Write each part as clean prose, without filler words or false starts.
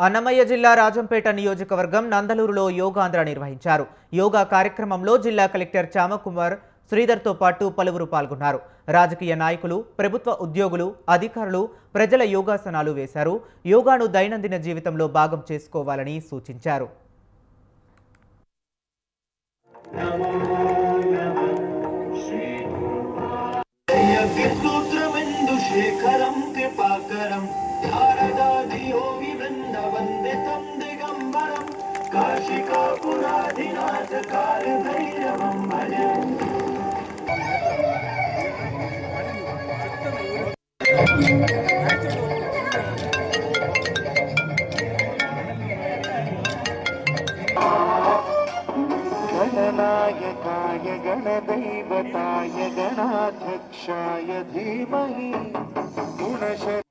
అన్నమయ్య జిల్లా రాజంపేట నియోజకవర్గం నందలూరులో యోగాంధ్ర నిర్వహించారు. యోగా కార్యక్రమంలో జిల్లా కలెక్టర్ చామకుమార్ శ్రీధర్తో పాటు పలువురు పాల్గొన్నారు. రాజకీయ నాయకులు, ప్రభుత్వ ఉద్యోగులు, అధికారులు ప్రజల యోగాసనాలు వేశారు. యోగాను దైనందిన జీవితంలో భాగం చేసుకోవాలని సూచించారు. काशिकापुराधिनाथ कालभैरवं भजे। गणनायकाय गणदैवताय गणाध्यक्षाय धीमहि गुणशक्ति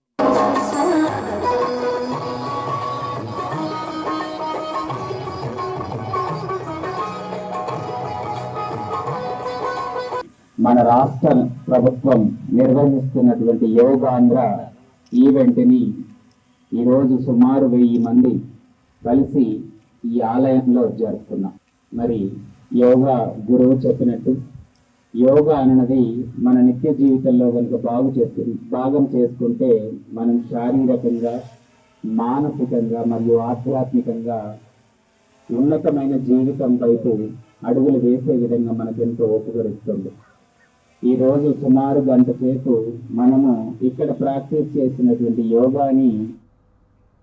మన రాష్ట్ర ప్రభుత్వం నిర్వహిస్తున్నటువంటి యోగాంధ్ర ఈవెంట్ని ఈరోజు సుమారు 1000 మంది కలిసి ఈ ఆలయంలో జరుపుకున్నాం. మరి యోగా గురువు చెప్పినట్టు యోగా అన్నది మన నిత్య జీవితంలో కనుక భాగం చేసుకుంటే మనం శారీరకంగా, మానసికంగా మరియు ఆధ్యాత్మికంగా ఉన్నతమైన జీవితం వైపు అడుగులు వేసే విధంగా మనకెంతో ఉపకరిస్తుంది. ఈ రోజు సుమారు 1 గంట సేపు మనము ఇక్కడ ప్రాక్టీస్ చేసినటువంటి యోగాని